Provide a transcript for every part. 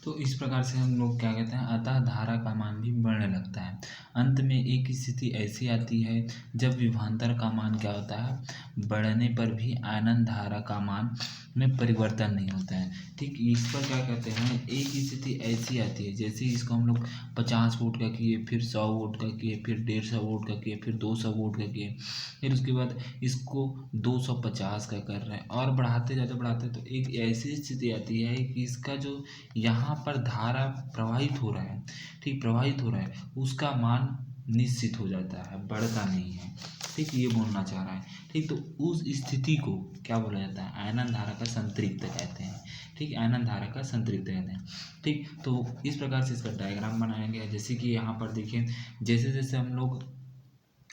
तो इस प्रकार से हम लोग क्या कहते हैं, अतः धारा का मान भी बढ़ने लगता है। अंत में एक स्थिति ऐसी आती है जब विभवांतर का मान क्या होता है, बढ़ने पर भी आयनन धारा का मान में परिवर्तन नहीं होता है। ठीक, इस पर क्या कहते हैं, एक स्थिति ऐसी आती है जैसे इसको हम लोग 50 वोल्ट का किए, फिर 100 वोल्ट का किए, फिर 150 वोल्ट का किए, फिर 200 वोल्ट का किए, फिर उसके बाद इसको 250 का कर रहे हैं और बढ़ाते तो एक ऐसी स्थिति आती है कि इसका जो यहाँ पर धारा प्रवाहित हो रहा है, ठीक, प्रवाहित हो रहा है, उसका मान निश्चित हो जाता है, बढ़ता नहीं है। ठीक, ये बोलना चाह रहा है। ठीक, तो उस स्थिति को क्या बोला जाता है, आयनन धारा का संतृप्त कहते हैं। ठीक, आयनन धारा का संतृप्त कहते हैं। ठीक, तो इस प्रकार से इसका डायग्राम बनाया गया है। जैसे कि यहाँ पर देखिए, जैसे जैसे हम लोग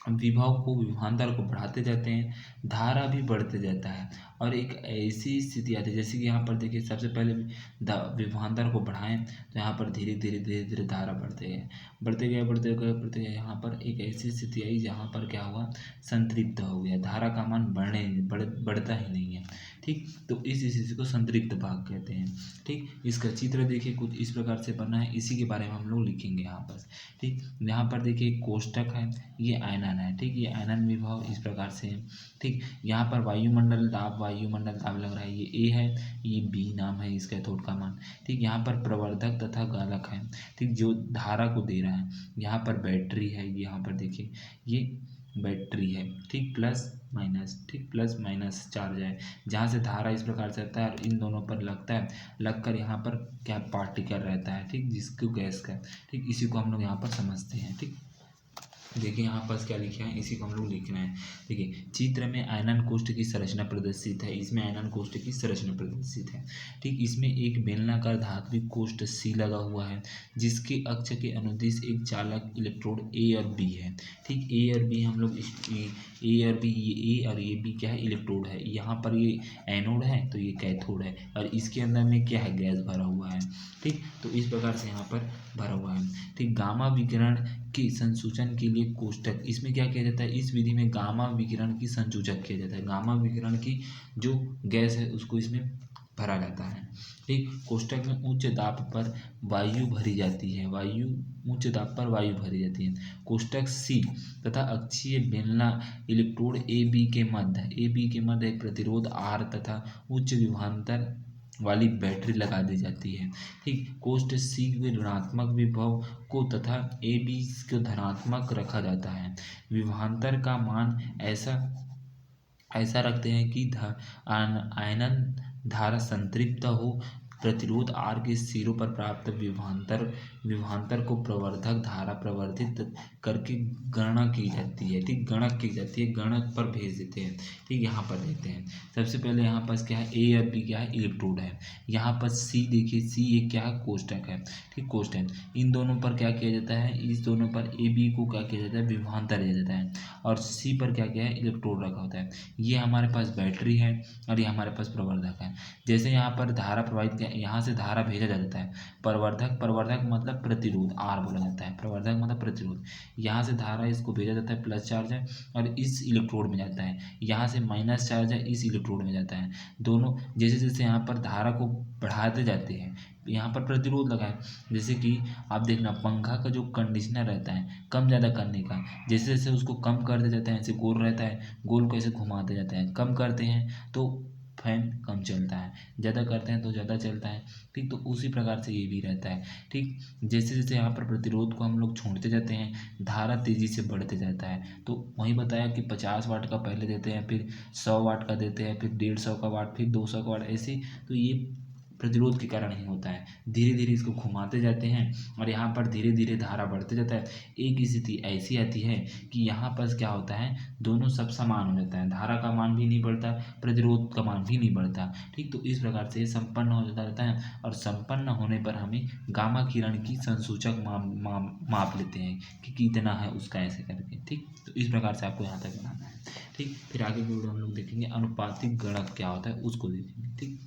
विभव को, विभवांतर को बढ़ाते जाते हैं, धारा भी बढ़ते जाता है और एक ऐसी स्थिति आती है जैसे कि यहाँ पर देखिए, सबसे पहले विभवांतर को बढ़ाएं तो यहाँ पर धीरे धीरे धीरे धीरे धारा बढ़ते गए, यहाँ पर एक ऐसी स्थिति आई जहाँ पर क्या हुआ, संतृप्त हो गया, धारा का मान बढ़ता ही नहीं है। ठीक, तो इस स्थिति को संतृप्त भाग कहते हैं। ठीक, इसका चित्र देखिए कुछ इस प्रकार से बना है, इसी के बारे में हम लोग लिखेंगे यहाँ पर। ठीक, यहाँ पर देखिए कोष्टक है, ये आयनन है। ठीक, ये आयनन विभव इस प्रकार से है। ठीक, यहाँ पर वायुमंडल दाब लग रहा है, ये ए है, ये बी नाम है इसका एथोड का मान। ठीक, यहाँ पर प्रवर्धक तथा गालक है, ठीक, जो धारा को दे रहा है। यहाँ पर बैटरी है, यहाँ पर देखिए ये बैटरी है। ठीक, प्लस माइनस, ठीक, प्लस माइनस चार्ज है, जहाँ से धारा इस प्रकार से आता है और इन दोनों पर लगता है, लगकर यहाँ पर क्या पार्टिकल रहता है। ठीक, जिसको गैस का, ठीक, इसी को हम लोग यहाँ पर समझते हैं। ठीक, देखिए यहाँ पर क्या लिखा है, इसी को हम लोग लिखना है। देखिए चित्र में आयनन कोष्ठ की संरचना प्रदर्शित है, इसमें आयनन कोष्ठ की संरचना प्रदर्शित है। ठीक, इसमें एक बेलनाकार धात्विक कोष्ठ सी लगा हुआ है, जिसके अक्ष के अनुदिश एक चालक इलेक्ट्रोड ए और बी है। ठीक, ए और बी हम लोग ए और बी, ये ए और ये बी क्या है, इलेक्ट्रोड है। यहाँ पर ये एनोड है तो ये कैथोड है और इसके अंदर में क्या है, गैस भरा हुआ है। ठीक, तो इस प्रकार से यहाँ पर भरा हुआ है। ठीक, गामा विकिरण के संसूचन के लिए कोष्टक, इसमें क्या किया जाता है, इस विधि में गामा विकिरण की संसूचक किया जाता है। गामा विकिरण की जो गैस है उसको इसमें भरा जाता है। ठीक, कोष्टक में उच्च दाब पर वायु भरी जाती है, उच्च दाब पर वायु भरी जाती है। कोष्टक सी तथा अक्षीय बेलना इलेक्ट्रोड ए बी के मध्य एक प्रतिरोध आर तथा उच्च विभवांतर वाली बैटरी लगा दी जाती है। ठीक, कोष्ठ सी में ऋणात्मक विभव को तथा ए बी को धनात्मक रखा जाता है। विभवांतर का मान ऐसा रखते हैं कि आयनन धारा संतृप्त हो। प्रतिरोध आर के सिरों पर प्राप्त विभवांतर को प्रवर्धक धारा प्रवर्धित करके गणना की जाती है। ठीक, गणक की जाती है, गणक पर भेज देते हैं। ठीक, यहाँ पर देखते हैं, सबसे पहले यहाँ पास क्या है, ए और बी क्या है, इलेक्ट्रोड है। यहाँ पर सी देखिए, सी एक क्या है, कोष्टक है। ठीक, कोष्टक, इन दोनों पर क्या किया जाता है, इस दोनों पर ए बी को क्या किया जाता है, विभवांतर दिया जाता है और सी पर क्या है, इलेक्ट्रोड रखा होता है। ये हमारे पास बैटरी है और ये हमारे पास प्रवर्धक है। जैसे यहाँ पर धारा प्रवाहित, यहाँ से धारा भेजा जाता है, प्रवर्धक मतलब प्रतिरोध, आर बोला जाता है, प्रवर्धक मतलब प्रतिरोध। यहाँ से धारा इसको भेजा जाता है, प्लस चार्ज है, और इस इलेक्ट्रोड में जाता है। यहाँ से माइनस चार्ज है, इस इलेक्ट्रोड में जाता है। दोनों जैसे जैसे यहाँ पर धारा को बढ़ाते जाते हैं, यहाँ पर प्रतिरोध लगा है। जैसे कि आप देखना, पंखा का जो कंडीशनर रहता है कम ज़्यादा करने का, जैसे जैसे उसको कम करते जाते हैं, ऐसे गोल रहता है, गोल को ऐसे घुमाते जाते हैं। कम करते हैं तो फैन कम चलता है, ज़्यादा करते हैं तो ज़्यादा चलता है। ठीक, तो उसी प्रकार से ये भी रहता है। ठीक, जैसे जैसे यहाँ पर प्रतिरोध को हम लोग छोड़ते जाते हैं, धारा तेज़ी से बढ़ते जाता है। तो वही बताया कि 50 वाट का पहले देते हैं, फिर 100 वाट का देते हैं, फिर 150 का वाट, फिर 200 का वाट, ऐसे। तो ये प्रतिरोध के कारण ही होता है। धीरे धीरे इसको घुमाते जाते हैं और यहाँ पर धीरे धीरे धारा बढ़ते जाता है। एक स्थिति ऐसी आती है कि यहाँ पर क्या होता है, दोनों सब समान हो जाता है, धारा का मान भी नहीं बढ़ता, प्रतिरोध का मान भी नहीं बढ़ता। ठीक, तो इस प्रकार से संपन्न हो जाता रहता है और संपन्न होने पर हमें गामा किरण की संसूचक माप लेते हैं कि कितना है उसका, ऐसे करके। ठीक, तो इस प्रकार से आपको यहाँ तक बनाना है। ठीक, फिर आगे की वीडियो हम लोग देखेंगे अनुपातिक गणक क्या होता है, उसको देखेंगे। ठीक।